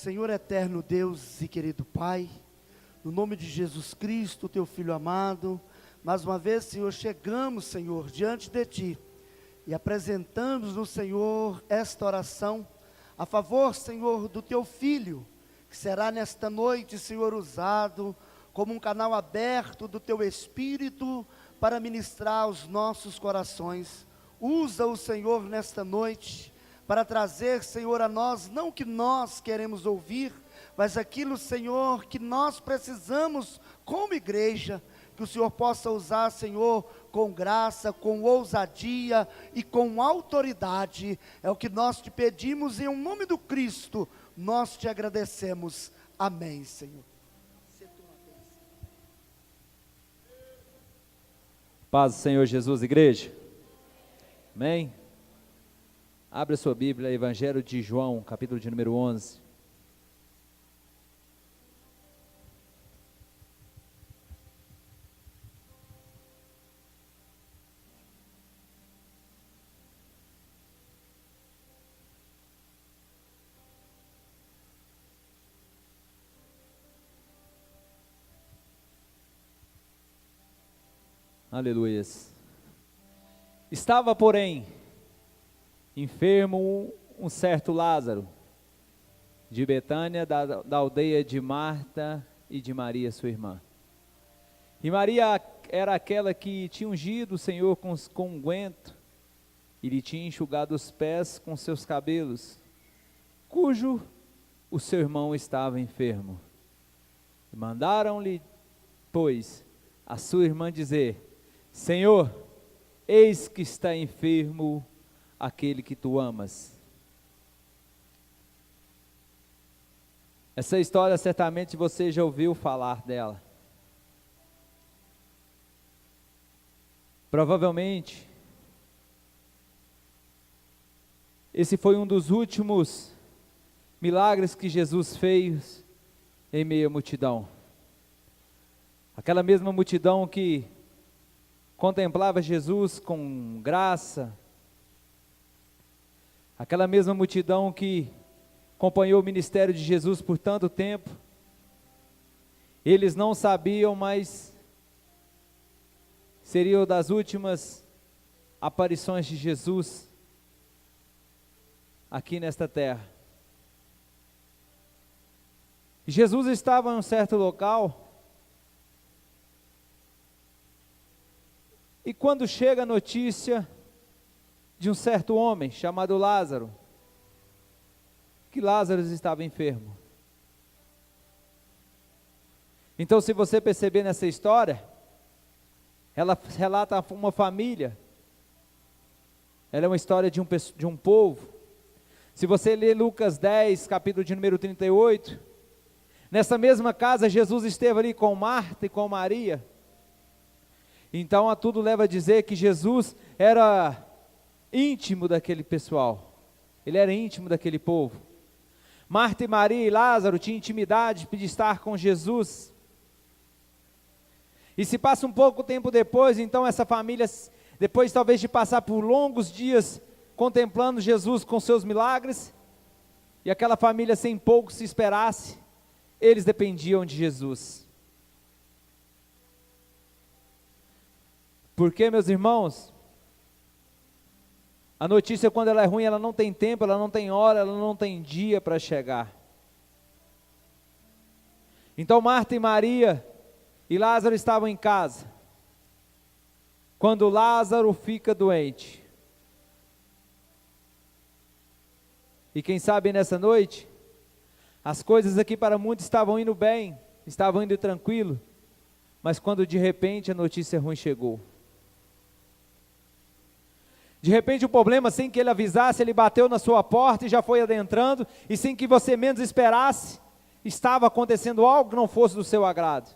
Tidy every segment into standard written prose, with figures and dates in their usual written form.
Senhor eterno Deus e querido Pai, no nome de Jesus Cristo, teu Filho amado, mais uma vez, Senhor, chegamos, Senhor, diante de Ti e apresentamos no Senhor esta oração a favor, Senhor, do Teu Filho, que será nesta noite, Senhor, usado como um canal aberto do Teu Espírito para ministrar aos nossos corações. Usa-o, Senhor, nesta noite, para trazer, Senhor, a nós, não o que nós queremos ouvir, mas aquilo, Senhor, que nós precisamos como igreja, que o Senhor possa usar, Senhor, com graça, com ousadia e com autoridade, é o que nós te pedimos em nome do Cristo, nós te agradecemos, amém, Senhor. Paz do Senhor Jesus, igreja, amém? Abre a sua Bíblia, Evangelho de João, capítulo de número 11. Aleluias. Estava, porém, enfermo um certo Lázaro, de Betânia, da aldeia de Marta e de Maria, sua irmã. E Maria era aquela que tinha ungido o Senhor com unguento, e lhe tinha enxugado os pés com seus cabelos, cujo o seu irmão estava enfermo. E mandaram-lhe, pois, a sua irmã dizer: Senhor, eis que está enfermo aquele que tu amas. Essa história certamente você já ouviu falar dela. Provavelmente, esse foi um dos últimos milagres que Jesus fez em meio à multidão. Aquela mesma multidão que contemplava Jesus com graça, aquela mesma multidão que acompanhou o ministério de Jesus por tanto tempo. Eles não sabiam, mas seriam das últimas aparições de Jesus aqui nesta terra. Jesus estava em um certo local, e quando chega a notícia de um certo homem chamado Lázaro, que Lázaro estava enfermo. Então, se você perceber nessa história, ela relata uma família, ela é uma história de um povo. Se você ler Lucas 10, capítulo de número 38, nessa mesma casa Jesus esteve ali com Marta e com Maria. Então, a tudo leva a dizer que Jesus era íntimo daquele pessoal, ele era íntimo daquele povo. Marta e Maria e Lázaro tinham intimidade de estar com Jesus. E se passa um pouco tempo depois, então essa família, depois talvez de passar por longos dias contemplando Jesus com seus milagres, e aquela família sem pouco se esperasse, eles dependiam de Jesus. Porque, meus irmãos, a notícia, quando ela é ruim, ela não tem tempo, ela não tem hora, ela não tem dia para chegar. Então Marta e Maria e Lázaro estavam em casa, quando Lázaro fica doente. E quem sabe nessa noite, as coisas aqui para muitos estavam indo bem, estavam indo tranquilo, mas quando de repente a notícia ruim chegou. De repente o problema, sem que ele avisasse, ele bateu na sua porta e já foi adentrando, e sem que você menos esperasse, estava acontecendo algo que não fosse do seu agrado.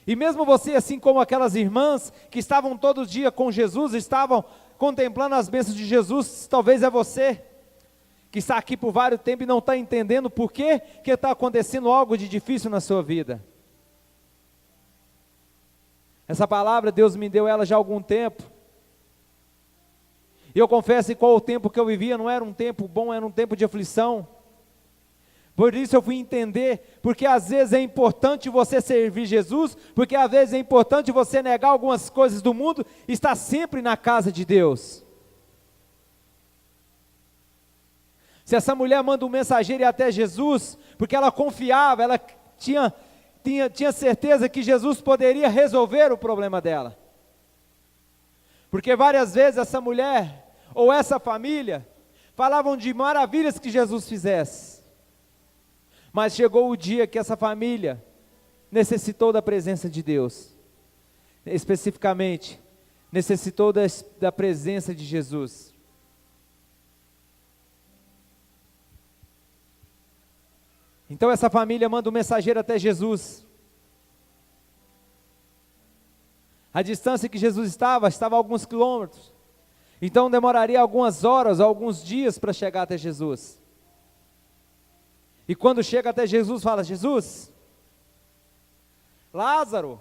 E mesmo você, assim como aquelas irmãs que estavam todo dia com Jesus, estavam contemplando as bênçãos de Jesus, talvez é você que está aqui por vários tempos e não está entendendo por que está acontecendo algo de difícil na sua vida. Essa palavra Deus me deu ela já há algum tempo. E eu confesso que qual o tempo que eu vivia não era um tempo bom, era um tempo de aflição. Por isso eu fui entender, porque às vezes é importante você servir Jesus, porque às vezes é importante você negar algumas coisas do mundo e estar sempre na casa de Deus. Se essa mulher manda um mensageiro ir até Jesus, porque ela confiava, ela tinha certeza que Jesus poderia resolver o problema dela. Porque várias vezes essa mulher, ou essa família, falavam de maravilhas que Jesus fizesse. Mas chegou o dia que essa família necessitou da presença de Deus. Especificamente, necessitou da presença de Jesus. Então essa família manda um mensageiro até Jesus. A distância que Jesus estava a alguns quilômetros. Então demoraria algumas horas, alguns dias para chegar até Jesus. E quando chega até Jesus, fala: Jesus, Lázaro,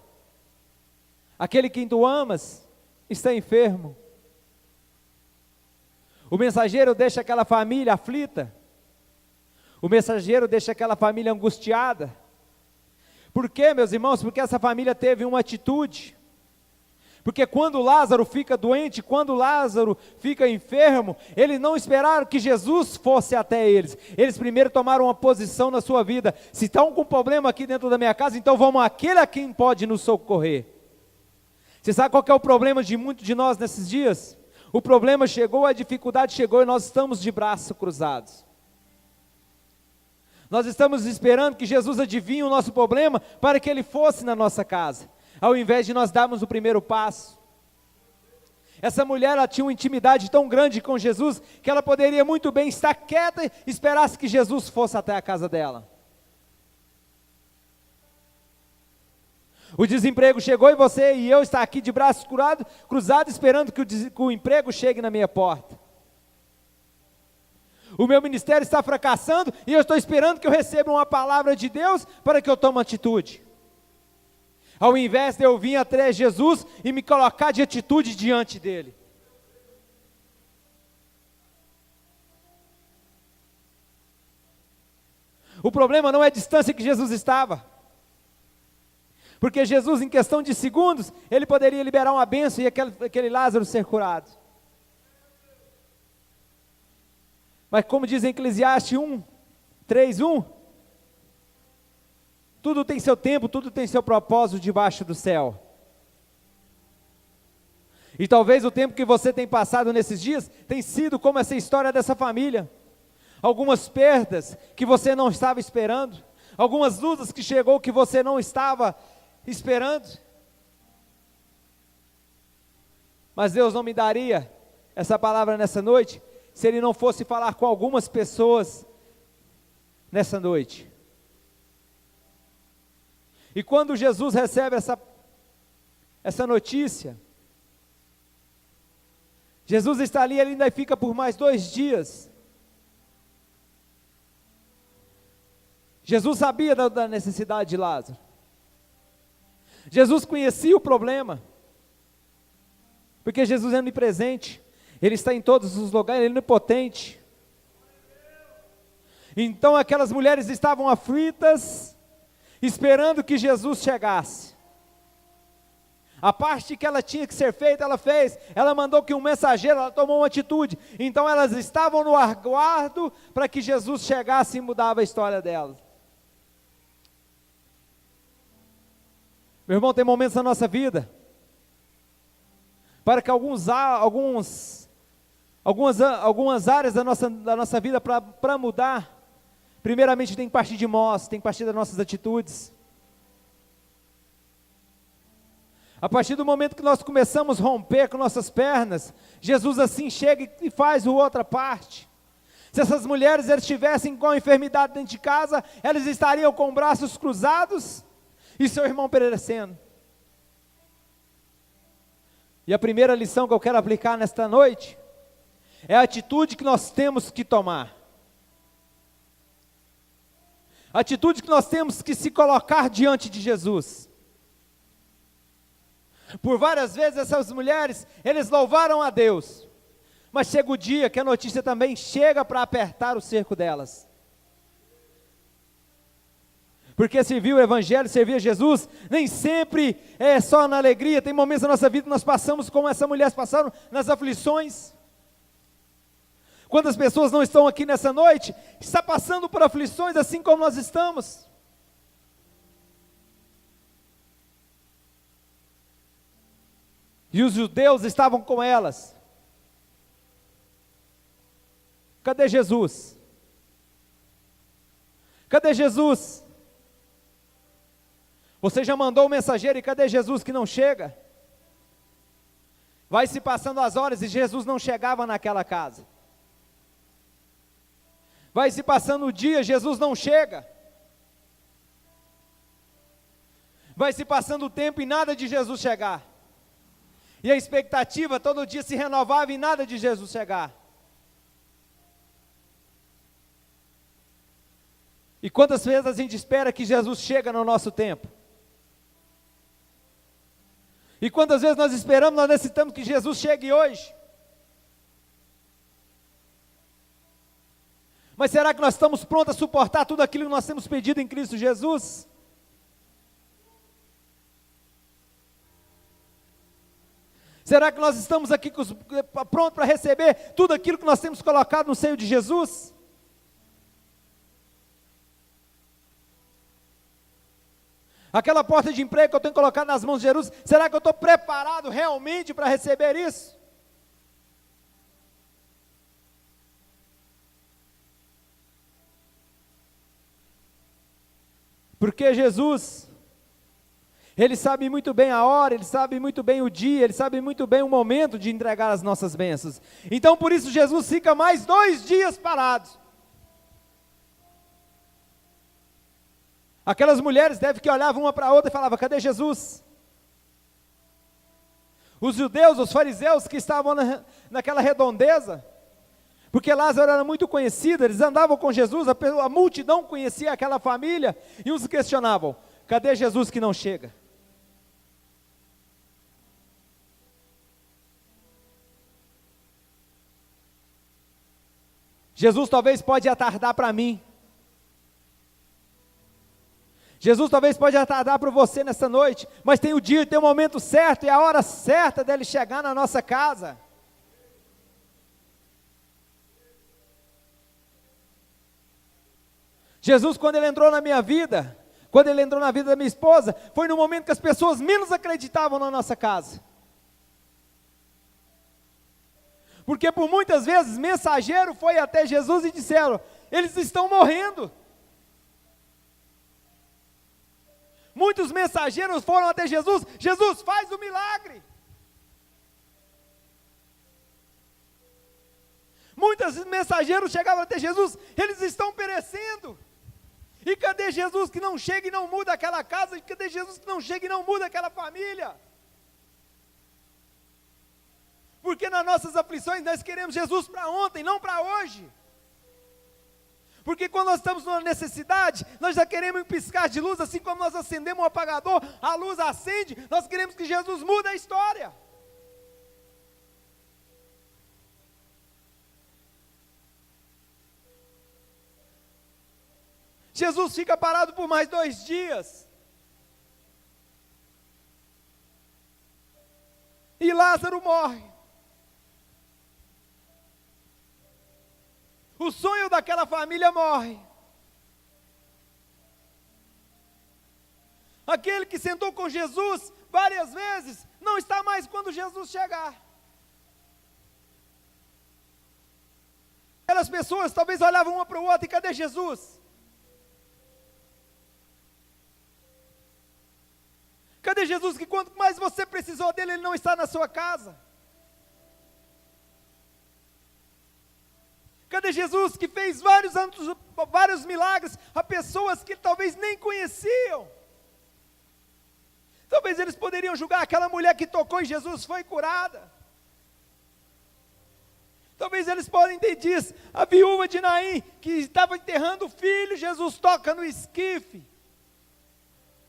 aquele que tu amas, está enfermo. O mensageiro deixa aquela família aflita. O mensageiro deixa aquela família angustiada. Por quê, meus irmãos? Porque essa família teve uma atitude. Porque quando Lázaro fica doente, quando Lázaro fica enfermo, eles não esperaram que Jesus fosse até eles. Eles primeiro tomaram uma posição na sua vida. Se estão com problema aqui dentro da minha casa, então vamos àquele a quem pode nos socorrer. Você sabe qual que é o problema de muitos de nós nesses dias? O problema chegou, a dificuldade chegou e nós estamos de braços cruzados. Nós estamos esperando que Jesus adivinhe o nosso problema para que Ele fosse na nossa casa, ao invés de nós darmos o primeiro passo. Essa mulher, ela tinha uma intimidade tão grande com Jesus, que ela poderia muito bem estar quieta e esperasse que Jesus fosse até a casa dela. O desemprego chegou e você e eu está aqui de braços cruzados esperando que o emprego chegue na minha porta. O meu ministério está fracassando e eu estou esperando que eu receba uma palavra de Deus para que eu tome atitude. Ao invés de eu vir até Jesus e me colocar de atitude diante dele. O problema não é a distância que Jesus estava. Porque Jesus, em questão de segundos, ele poderia liberar uma bênção e aquele Lázaro ser curado. Mas como diz em Eclesiastes 3:1, tudo tem seu tempo, tudo tem seu propósito debaixo do céu. E talvez o tempo que você tem passado nesses dias tem sido como essa história dessa família. Algumas perdas que você não estava esperando, algumas lutas que chegou que você não estava esperando. Mas Deus não me daria essa palavra nessa noite se Ele não fosse falar com algumas pessoas nessa noite. E quando Jesus recebe essa notícia, Jesus está ali, ele ainda fica por mais 2 dias. Jesus sabia da necessidade de Lázaro. Jesus conhecia o problema, porque Jesus é onipresente, Ele está em todos os lugares, Ele é onipotente. Então aquelas mulheres estavam aflitas, esperando que Jesus chegasse. A parte que ela tinha que ser feita, ela fez. Ela mandou que um mensageiro, ela tomou uma atitude. Então elas estavam no aguardo para que Jesus chegasse e mudava a história delas. Meu irmão, tem momentos na nossa vida para que algumas áreas da nossa vida para mudar, primeiramente tem que partir de nós, tem que partir das nossas atitudes. A partir do momento que nós começamos a romper com nossas pernas, Jesus assim chega e faz a outra parte. Se essas mulheres estivessem com a enfermidade dentro de casa, elas estariam com braços cruzados e seu irmão perecendo. E a primeira lição que eu quero aplicar nesta noite é a atitude que nós temos que tomar. A atitude que nós temos que se colocar diante de Jesus. Por várias vezes essas mulheres, eles louvaram a Deus, mas chega o dia que a notícia também chega para apertar o cerco delas. Porque servir o Evangelho, servir a Jesus, nem sempre é só na alegria. Tem momentos da nossa vida que nós passamos como essa mulher passaram nas aflições. Quantas pessoas não estão aqui nessa noite, está passando por aflições assim como nós estamos. E os judeus estavam com elas. Cadê Jesus? Cadê Jesus? Você já mandou o mensageiro e cadê Jesus que não chega? Vai se passando as horas e Jesus não chegava naquela casa. Vai se passando o dia, Jesus não chega. Vai se passando o tempo e nada de Jesus chegar. E a expectativa todo dia se renovava e nada de Jesus chegar. E quantas vezes a gente espera que Jesus chega no nosso tempo? E quantas vezes nós esperamos, nós necessitamos que Jesus chegue hoje? Mas será que nós estamos prontos a suportar tudo aquilo que nós temos pedido em Cristo Jesus? Será que nós estamos aqui prontos para receber tudo aquilo que nós temos colocado no seio de Jesus? Aquela porta de emprego que eu tenho colocado nas mãos de Jesus, será que eu estou preparado realmente para receber isso? Porque Jesus, Ele sabe muito bem a hora, Ele sabe muito bem o dia, Ele sabe muito bem o momento de entregar as nossas bênçãos. Então por isso Jesus fica mais 2 dias parados. Aquelas mulheres devem que olhavam uma para a outra e falavam, cadê Jesus? Os judeus, os fariseus que estavam naquela redondeza, porque Lázaro era muito conhecido, eles andavam com Jesus, a multidão conhecia aquela família, e uns questionavam, cadê Jesus que não chega? Jesus talvez pode atardar para mim, Jesus talvez pode atardar para você nessa noite, mas tem o dia, tem o momento certo e a hora certa dele chegar na nossa casa. Jesus, quando Ele entrou na minha vida, quando Ele entrou na vida da minha esposa, foi no momento que as pessoas menos acreditavam na nossa casa. Porque por muitas vezes, mensageiro foi até Jesus e disseram, eles estão morrendo. Muitos mensageiros foram até Jesus, Jesus faz o milagre. Muitos mensageiros chegavam até Jesus, eles estão perecendo. E cadê Jesus que não chega e não muda aquela casa? E cadê Jesus que não chega e não muda aquela família? Porque nas nossas aflições nós queremos Jesus para ontem, não para hoje. Porque quando nós estamos numa necessidade, nós já queremos um piscar de luz, assim como nós acendemos um apagador, a luz acende, nós queremos que Jesus mude a história. Jesus fica parado por mais 2 dias. E Lázaro morre. O sonho daquela família morre. Aquele que sentou com Jesus várias vezes, não está mais quando Jesus chegar. Aquelas pessoas talvez olhavam uma para o outro, e cadê Jesus? Cadê Jesus que quanto mais você precisou dele, ele não está na sua casa? Cadê Jesus que fez vários milagres a pessoas que talvez nem conheciam? Talvez eles poderiam julgar aquela mulher que tocou em Jesus foi curada. Talvez eles podem ter dito, a viúva de Naim, que estava enterrando o filho, Jesus toca no esquife.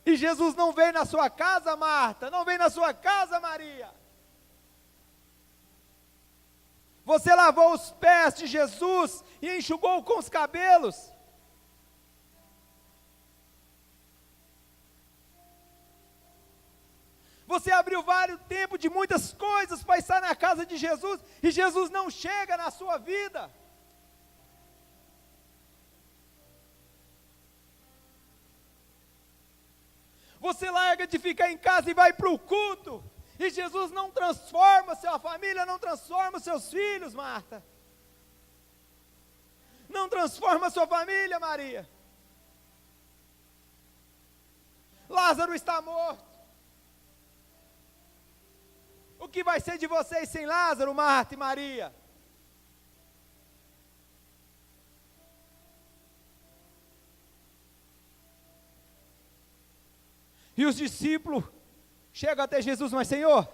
E Jesus não veio na sua casa, Marta, não veio na sua casa, Maria. Você lavou os pés de Jesus e enxugou com os cabelos. abriu vários tempos de muitas coisas para estar na casa de Jesus, e Jesus não chega na sua vida. Você larga de ficar em casa e vai para o culto, e Jesus não transforma sua família, não transforma seus filhos, Marta. Não transforma sua família, Maria. Lázaro está morto. O que vai ser de vocês sem Lázaro, Marta e Maria? E os discípulos chegam até Jesus, mas Senhor,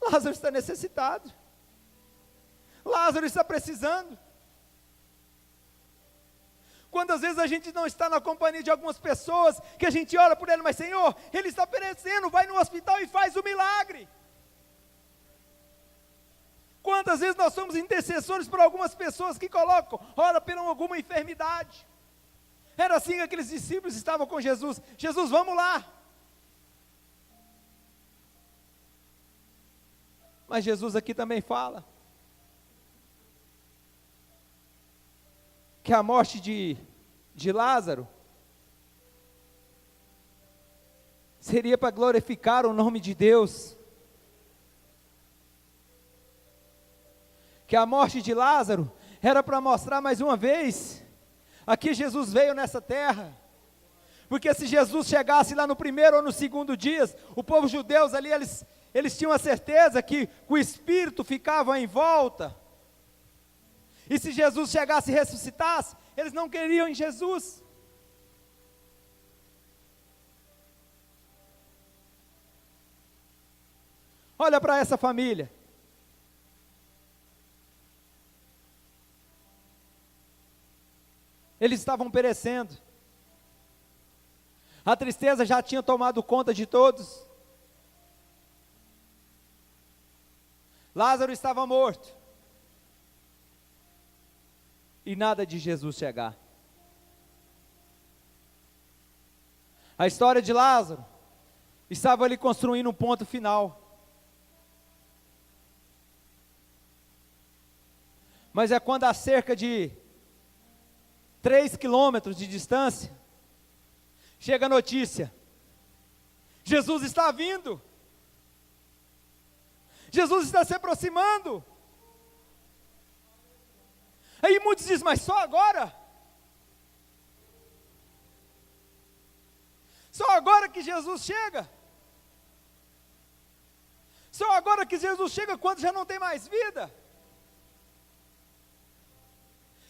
Lázaro está necessitado. Lázaro está precisando. Quantas vezes a gente não está na companhia de algumas pessoas, que a gente ora por ele, mas Senhor, ele está perecendo, vai no hospital e faz o milagre. Quantas vezes nós somos intercessores por algumas pessoas que ora por alguma enfermidade. Era assim que aqueles discípulos estavam com Jesus. Jesus, vamos lá. Mas Jesus aqui também fala que a morte de Lázaro seria para glorificar o nome de Deus. Que a morte de Lázaro era para mostrar mais uma vez, aqui Jesus veio nessa terra, porque se Jesus chegasse lá no primeiro ou no segundo dia, o povo judeu ali, eles tinham a certeza que o Espírito ficava em volta, e se Jesus chegasse e ressuscitasse, eles não queriam em Jesus. Olha para essa família. Eles estavam perecendo. A tristeza já tinha tomado conta de todos. Lázaro estava morto. E nada de Jesus chegar. A história de Lázaro estava ali construindo um ponto final. Mas é quando a cerca de 3 quilômetros de distância, chega a notícia: Jesus está vindo. Jesus está se aproximando. Aí muitos dizem, mas só agora? Só agora que Jesus chega? Só agora que Jesus chega quando já não tem mais vida?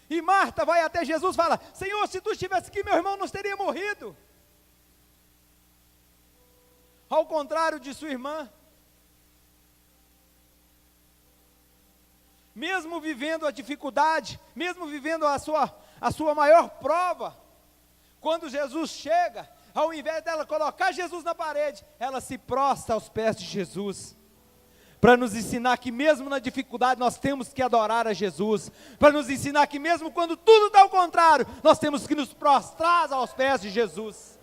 E Marta vai até Jesus e fala, Senhor, se tu estivesse aqui, meu irmão não teria morrido. Ao contrário de sua irmã, mesmo vivendo a dificuldade, mesmo vivendo a sua maior prova, quando Jesus chega, ao invés dela colocar Jesus na parede, ela se prostra aos pés de Jesus, para nos ensinar que mesmo na dificuldade nós temos que adorar a Jesus, para nos ensinar que mesmo quando tudo está ao contrário, nós temos que nos prostrar aos pés de Jesus.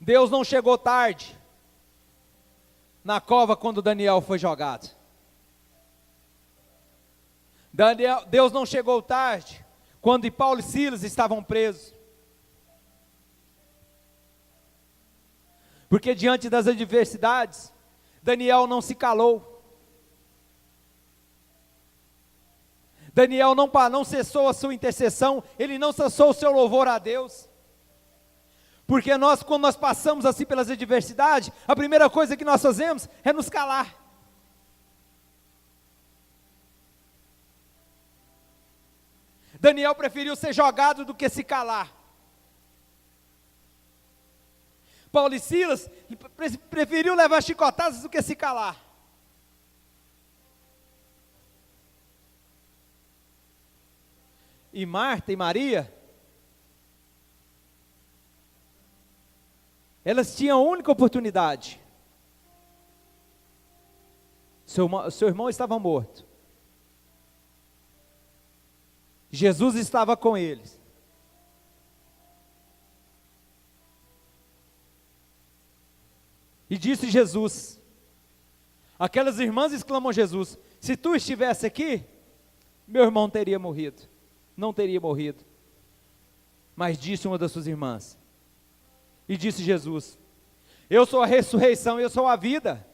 Deus não chegou tarde na cova quando Daniel foi jogado. Deus não chegou tarde quando Paulo e Silas estavam presos. Porque diante das adversidades, Daniel não se calou. Daniel não cessou a sua intercessão, ele não cessou o seu louvor a Deus. Porque quando nós passamos assim pelas adversidades, a primeira coisa que nós fazemos é nos calar. Daniel preferiu ser jogado do que se calar. Paulo e Silas preferiu levar chicotadas do que se calar. E Marta e Maria, elas tinham a única oportunidade Seu irmão estava morto. Jesus estava com eles. E disse Jesus, aquelas irmãs exclamou Jesus, se tu estivesse aqui, meu irmão teria morrido, não teria morrido. Mas disse uma das suas irmãs, e disse Jesus, eu sou a ressurreição, eu sou a vida.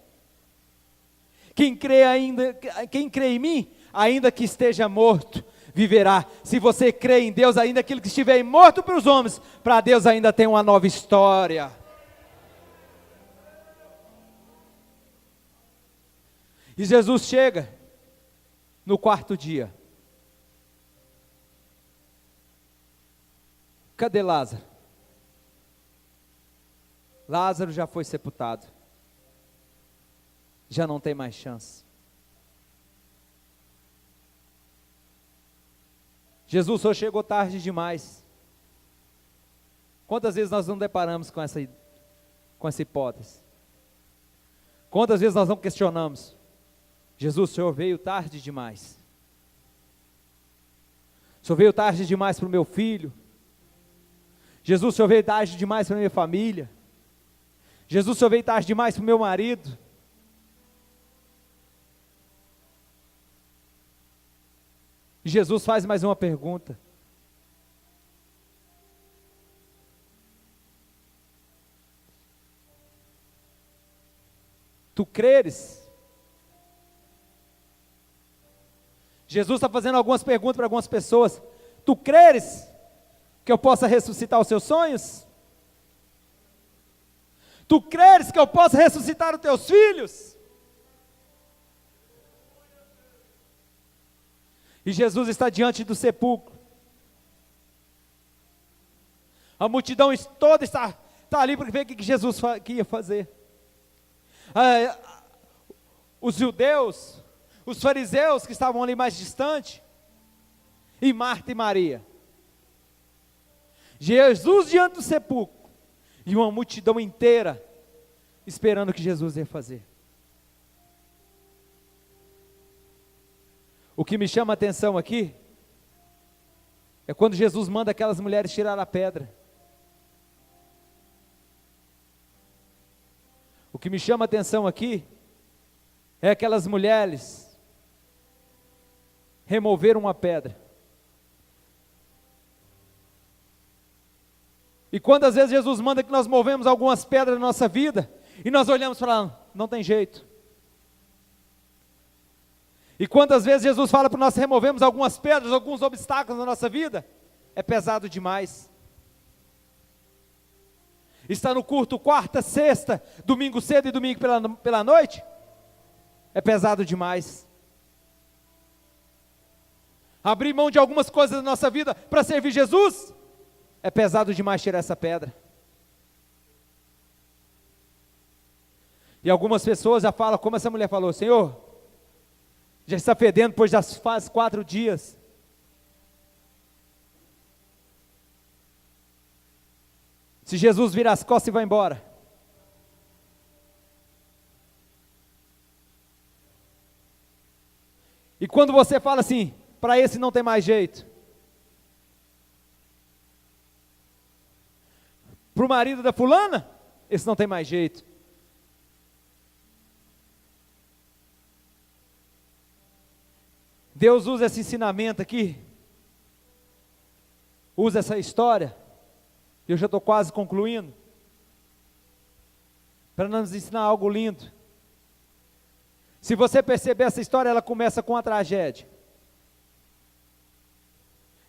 Quem crê em mim, ainda que esteja morto, viverá. Se você crê em Deus, ainda aquele que estiver morto para os homens, para Deus ainda tem uma nova história. E Jesus chega no quarto dia. Cadê Lázaro? Lázaro já foi sepultado. Já não tem mais chance. Jesus só chegou tarde demais. Quantas vezes nós não deparamos com essa hipótese? Quantas vezes nós não questionamos? Jesus, o Senhor veio tarde demais. O Senhor veio tarde demais para o meu filho. Jesus, o Senhor veio tarde demais para a minha família. Jesus, o Senhor veio tarde demais para o meu marido. E Jesus faz mais uma pergunta. Tu creres? Jesus está fazendo algumas perguntas para algumas pessoas. Tu creres que eu possa ressuscitar os seus sonhos? Tu creres que eu possa ressuscitar os teus filhos? E Jesus está diante do sepulcro. A multidão toda está ali para ver o que Jesus ia fazer. Os judeus, os fariseus que estavam ali mais distante, e Marta e Maria. Jesus diante do sepulcro, e uma multidão inteira esperando o que Jesus ia fazer. O que me chama a atenção aqui é quando Jesus manda aquelas mulheres tirar a pedra. O que me chama a atenção aqui é aquelas mulheres removeram uma pedra. E quantas vezes Jesus manda que nós movemos algumas pedras na nossa vida e nós olhamos para lá, não tem jeito. E quantas vezes Jesus fala para nós removemos algumas pedras, alguns obstáculos na nossa vida, é pesado demais. Está no culto quarta, sexta, domingo cedo e domingo pela noite, é pesado demais. Abrir mão de algumas coisas da nossa vida para servir Jesus, é pesado demais tirar essa pedra. E algumas pessoas já falam, como essa mulher falou, Senhor, já está fedendo, pois já faz 4 dias. Se Jesus vira as costas e vai embora, e quando você fala assim, para esse não tem mais jeito, para o marido da fulana, esse não tem mais jeito. Deus usa esse ensinamento aqui, usa essa história, eu já estou quase concluindo, para nos ensinar algo lindo. Se você perceber essa história, ela começa com a tragédia,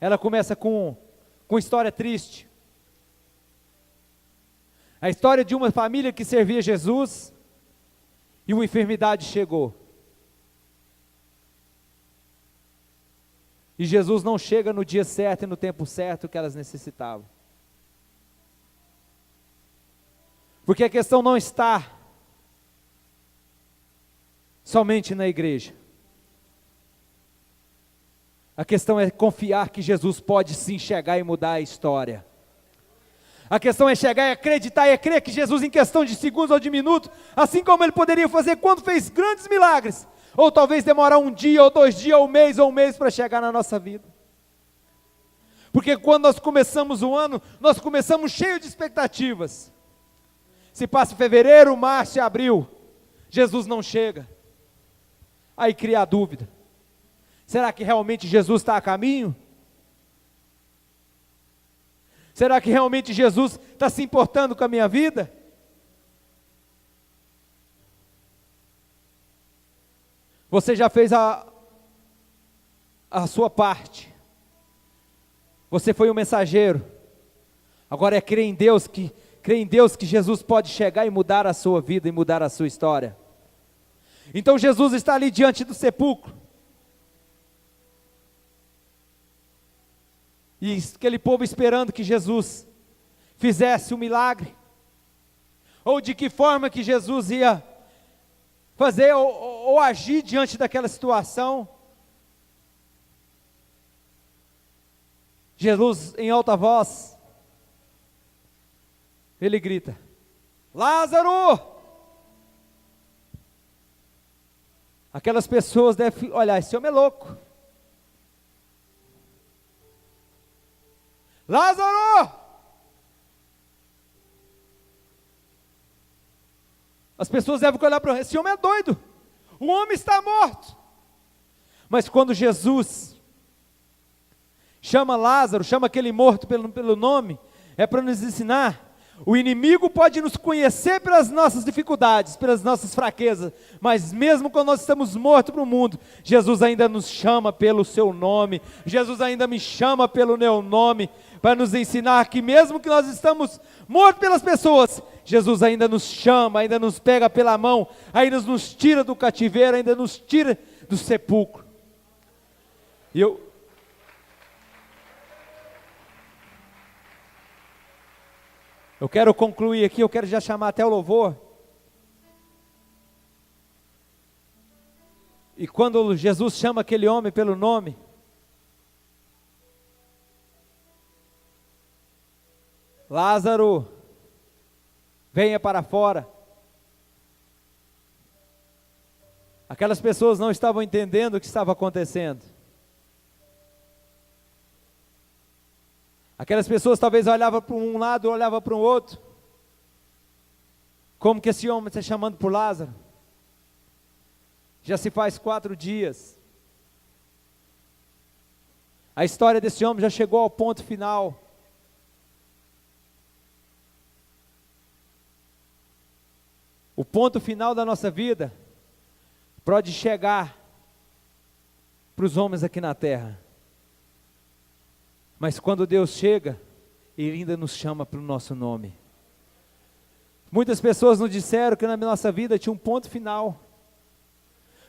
ela começa com história triste, a história de uma família que servia Jesus, e uma enfermidade chegou, e Jesus não chega no dia certo e no tempo certo que elas necessitavam. Porque a questão não está somente na igreja. A questão é confiar que Jesus pode sim chegar e mudar a história. A questão é chegar e acreditar e crer que Jesus, em questão de segundos ou de minutos, assim como Ele poderia fazer quando fez grandes milagres, ou talvez demorar um dia, ou 2 dias, ou um mês para chegar na nossa vida. Porque quando nós começamos o ano, nós começamos cheio de expectativas. Se passa fevereiro, março e abril, Jesus não chega. Aí cria a dúvida: será que realmente Jesus está a caminho? Será que realmente Jesus está se importando com a minha vida? Você já fez a sua parte. Você foi um mensageiro. Agora é crer em Deus que Jesus pode chegar e mudar a sua vida e mudar a sua história. Então Jesus está ali diante do sepulcro. E aquele povo esperando que Jesus fizesse um milagre. Ou de que forma que Jesus ia fazer ou agir diante daquela situação. Jesus, em alta voz, ele grita: Lázaro! Aquelas pessoas devem olhar: esse homem é louco. Lázaro! As pessoas devem olhar para esse homem, é doido. O homem está morto. Mas quando Jesus chama Lázaro, chama aquele morto pelo nome, é para nos ensinar: o inimigo pode nos conhecer pelas nossas dificuldades, pelas nossas fraquezas, mas mesmo quando nós estamos mortos para o mundo, Jesus ainda nos chama pelo seu nome, Jesus ainda me chama pelo meu nome, para nos ensinar que mesmo que nós estamos mortos pelas pessoas, Jesus ainda nos chama, ainda nos pega pela mão, ainda nos tira do cativeiro, ainda nos tira do sepulcro. E eu quero concluir aqui, eu quero já chamar até o louvor. E quando Jesus chama aquele homem pelo nome, Lázaro, venha para fora. Aquelas pessoas não estavam entendendo o que estava acontecendo. Aquelas pessoas talvez olhavam para um lado, olhavam para o outro. Como que esse homem está chamando por Lázaro? Já se faz 4 dias. A história desse homem já chegou ao ponto final. O ponto final da nossa vida pode chegar para os homens aqui na terra. Mas quando Deus chega, Ele ainda nos chama pelo nosso nome. Muitas pessoas nos disseram que na nossa vida tinha um ponto final.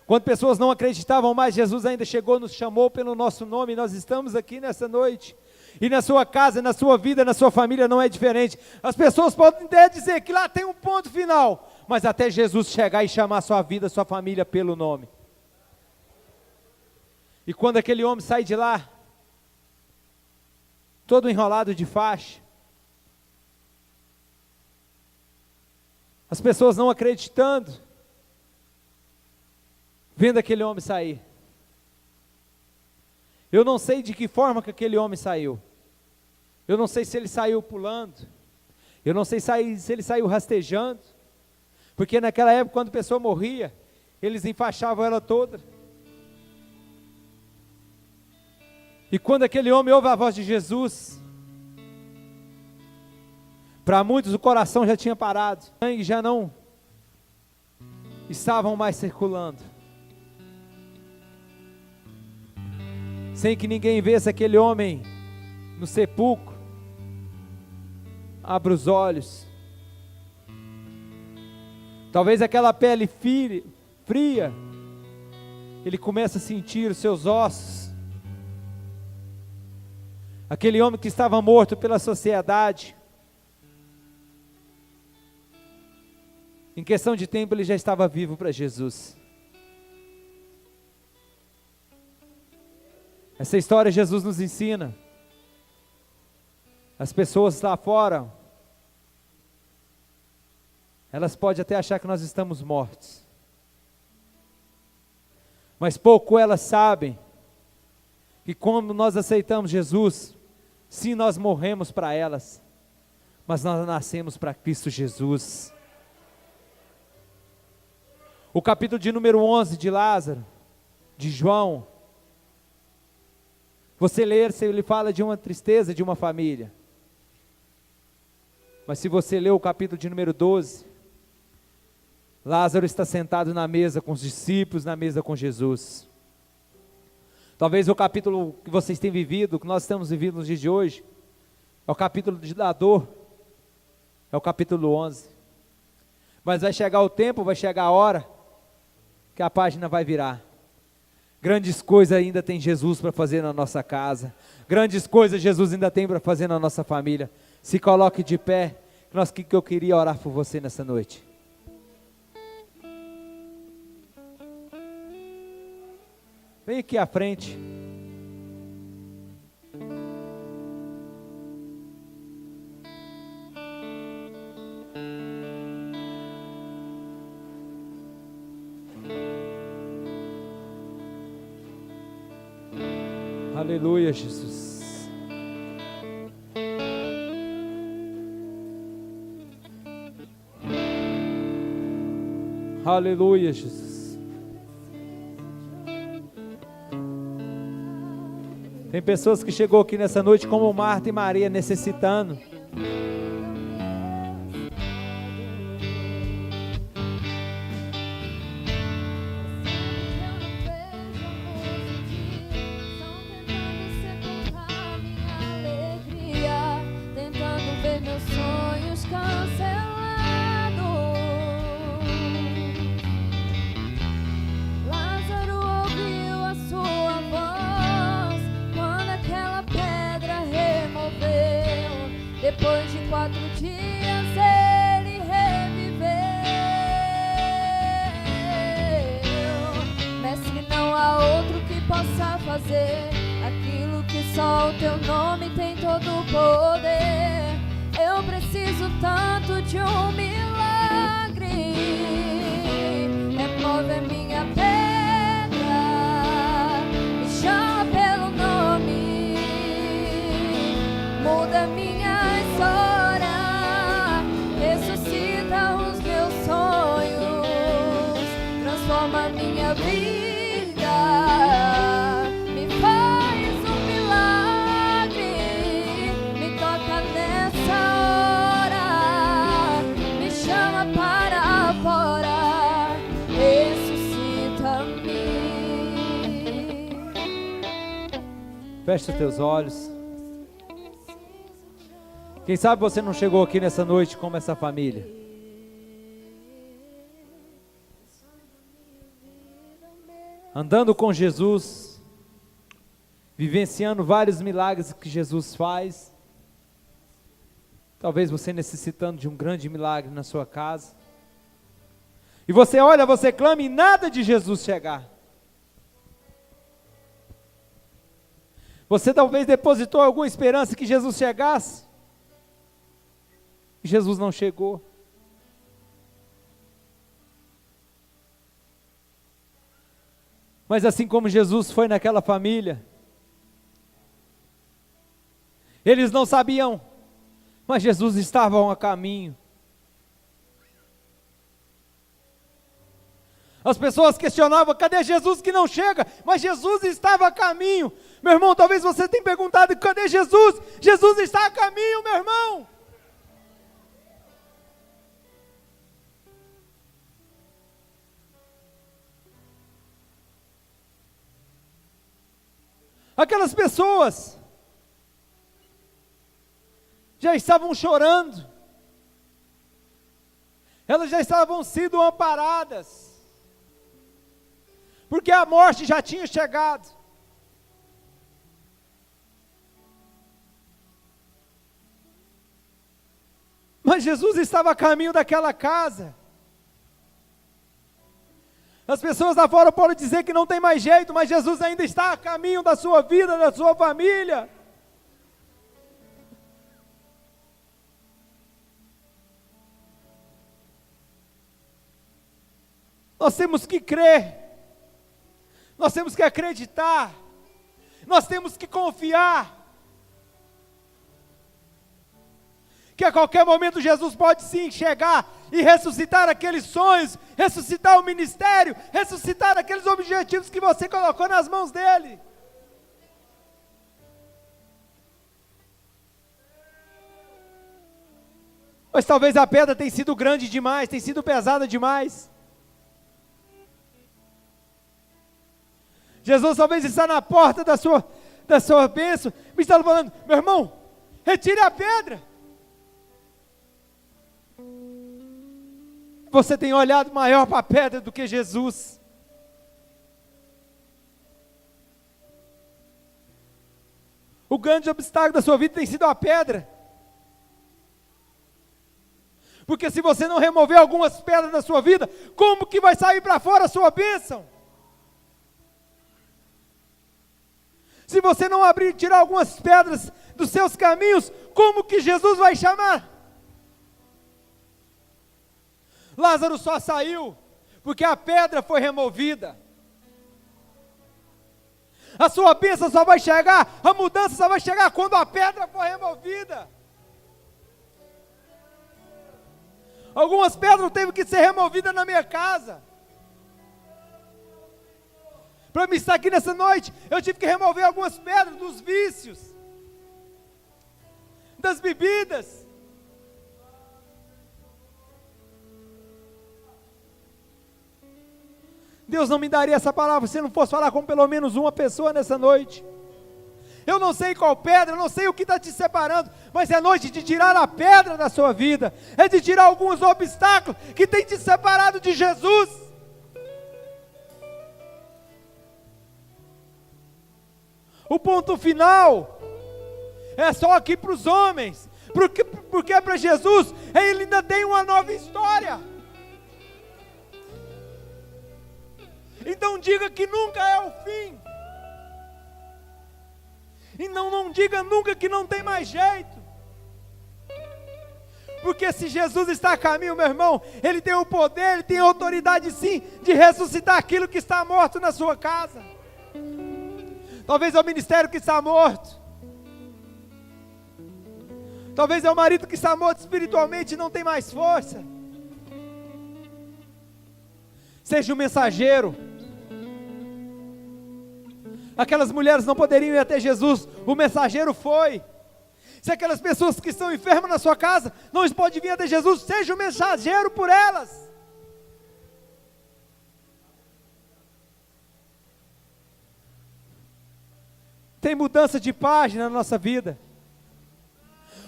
Quando pessoas não acreditavam mais, Jesus ainda chegou, nos chamou pelo nosso nome. Nós estamos aqui nessa noite. E na sua casa, na sua vida, na sua família não é diferente. As pessoas podem até dizer que lá tem um ponto final, mas até Jesus chegar e chamar a sua vida, a sua família pelo nome. E quando aquele homem sai de lá, todo enrolado de faixa, as pessoas não acreditando, vendo aquele homem sair. Eu não sei de que forma que aquele homem saiu. Eu não sei se ele saiu pulando. Eu não sei se ele saiu rastejando. Porque naquela época, quando a pessoa morria, eles enfaixavam ela toda. E quando aquele homem ouve a voz de Jesus, para muitos o coração já tinha parado, o sangue já não estavam mais circulando. Sem que ninguém visse aquele homem no sepulcro, abre os olhos. Talvez aquela pele fria, ele começa a sentir os seus ossos. Aquele homem que estava morto pela sociedade, em questão de tempo ele já estava vivo para Jesus. Essa história Jesus nos ensina. As pessoas lá fora, elas podem até achar que nós estamos mortos. Mas pouco elas sabem que quando nós aceitamos Jesus, sim, nós morremos para elas, mas nós nascemos para Cristo Jesus. O capítulo de número 11 de Lázaro, de João, você ler, ele fala de uma tristeza de uma família. Mas se você ler o capítulo de número 12, Lázaro está sentado na mesa com os discípulos, na mesa com Jesus. Talvez o capítulo que vocês têm vivido, que nós estamos vivendo nos dias de hoje, é o capítulo da dor, é o capítulo 11. Mas vai chegar o tempo, vai chegar a hora, que a página vai virar. Grandes coisas ainda tem Jesus para fazer na nossa casa. Grandes coisas Jesus ainda tem para fazer na nossa família. Se coloque de pé, que eu queria orar por você nessa noite. Vem aqui à frente. Aleluia, Jesus. Aleluia, Jesus. Tem pessoas que chegou aqui nessa noite como Marta e Maria, necessitando. Depois de 4 dias ele reviveu. Mestre, não há outro que possa fazer aquilo que só o teu nome tem todo o poder. Eu preciso tanto de um milagre. Remove a minha pedra, me chama pelo nome, muda a minha história, ressuscita os meus sonhos, transforma a minha vida, me faz um milagre, me toca nessa hora, me chama para fora, ressuscita-me. Feche os teus olhos. Quem sabe você não chegou aqui nessa noite como essa família. Andando com Jesus, vivenciando vários milagres que Jesus faz. Talvez você necessitando de um grande milagre na sua casa. E você olha, você clama e nada de Jesus chegar. Você talvez depositou alguma esperança que Jesus chegasse. E Jesus não chegou. Mas assim como Jesus foi naquela família, eles não sabiam, mas Jesus estava a caminho. As pessoas questionavam, cadê Jesus que não chega? Mas Jesus estava a caminho. Meu irmão, talvez você tenha perguntado, cadê Jesus? Jesus está a caminho, meu irmão. Aquelas pessoas já estavam chorando, elas já estavam sendo amparadas, porque a morte já tinha chegado. Mas Jesus estava a caminho daquela casa. As pessoas lá fora podem dizer que não tem mais jeito, mas Jesus ainda está a caminho da sua vida, da sua família. Nós temos que crer. Nós temos que acreditar. Nós temos que confiar. Que a qualquer momento Jesus pode sim chegar e ressuscitar aqueles sonhos, ressuscitar o ministério, ressuscitar aqueles objetivos que você colocou nas mãos dele. Mas talvez a pedra tenha sido grande demais, tenha sido pesada demais. Jesus talvez está na porta da sua bênção, me está falando, meu irmão, retire a pedra. Você tem olhado maior para a pedra do que Jesus. O grande obstáculo da sua vida tem sido a pedra. Porque se você não remover algumas pedras da sua vida, como que vai sair para fora a sua bênção? Se você não abrir e tirar algumas pedras dos seus caminhos, como que Jesus vai chamar? Lázaro só saiu porque a pedra foi removida. A sua bênção só vai chegar, a mudança só vai chegar quando a pedra for removida. Algumas pedras teve que ser removidas na minha casa. Para me estar aqui nessa noite, eu tive que remover algumas pedras dos vícios, das bebidas. Deus não me daria essa palavra se não fosse falar com pelo menos uma pessoa nessa noite. Eu não sei qual pedra, eu não sei o que está te separando, mas é noite de tirar a pedra da sua vida, é de tirar alguns obstáculos que tem te separado de Jesus. O ponto final é só aqui para os homens, porque para Jesus ele ainda tem uma nova história. Então diga que nunca é o fim. E não diga nunca que não tem mais jeito. Porque se Jesus está a caminho, meu irmão, Ele tem o poder, Ele tem a autoridade sim, de ressuscitar aquilo que está morto na sua casa. Talvez é o ministério que está morto. Talvez é o marido que está morto espiritualmente e não tem mais força. Seja o mensageiro. Aquelas mulheres não poderiam ir até Jesus, o mensageiro foi. Se aquelas pessoas que estão enfermas na sua casa não podem vir até Jesus, seja o mensageiro por elas. Tem mudança de página na nossa vida.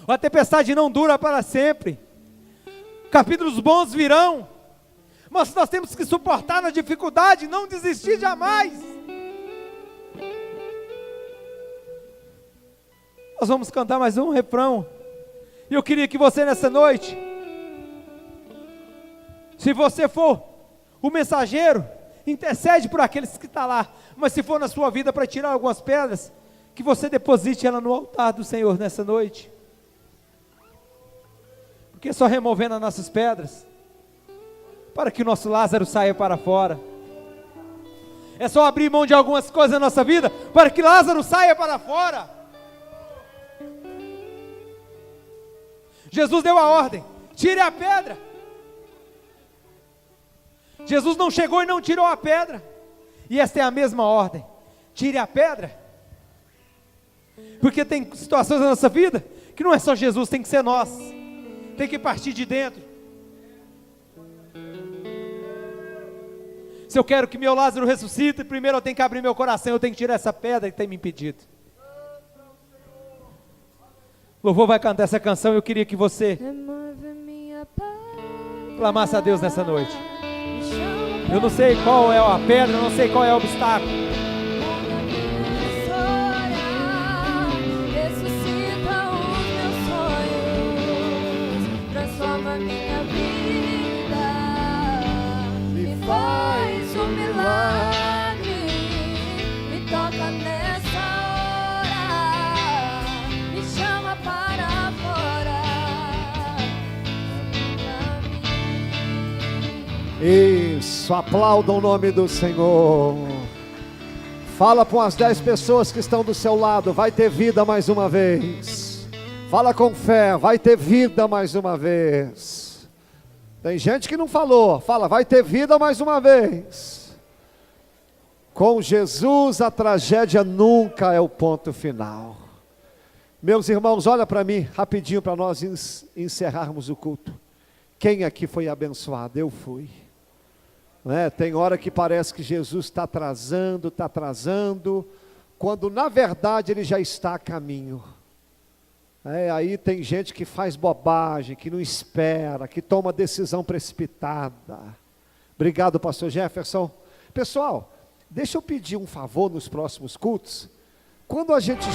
A tempestade não dura para sempre. Capítulos bons virão, mas nós temos que suportar na dificuldade, não desistir jamais. Nós vamos cantar mais um refrão. E eu queria que você nessa noite, se você for o mensageiro, intercede por aqueles que estão lá. Mas se for na sua vida para tirar algumas pedras, que você deposite ela no altar do Senhor nessa noite. Porque só removendo as nossas pedras, para que o nosso Lázaro saia para fora. É só abrir mão de algumas coisas na nossa vida, para que Lázaro saia para fora. Jesus deu a ordem, tire a pedra. Jesus não chegou e não tirou a pedra. E esta é a mesma ordem, tire a pedra. Porque tem situações na nossa vida, que não é só Jesus, tem que ser nós. Tem que partir de dentro. Se eu quero que meu Lázaro ressuscite, primeiro eu tenho que abrir meu coração, eu tenho que tirar essa pedra que tem me impedido. O louvor vai cantar essa canção. Eu queria que você clamasse a Deus nessa noite. Eu não sei qual é a pedra, eu não sei qual é o obstáculo. Ressuscita os meus sonhos, transforma minha vida, me faz um milagre, me toca nessa hora, me chama para fora. Isso, aplauda o nome do Senhor. Fala com as 10 pessoas que estão do seu lado, vai ter vida mais uma vez. Fala com fé, vai ter vida mais uma vez. Tem gente que não falou, fala, vai ter vida mais uma vez. Com Jesus a tragédia nunca é o ponto final. Meus irmãos, olha para mim, rapidinho para nós encerrarmos o culto. Quem aqui foi abençoado? Eu fui. Tem hora que parece que Jesus está atrasando, quando na verdade Ele já está a caminho. Aí tem gente que faz bobagem, que não espera, que toma decisão precipitada. Obrigado, pastor Jefferson. Pessoal, deixa eu pedir um favor nos próximos cultos. Quando a gente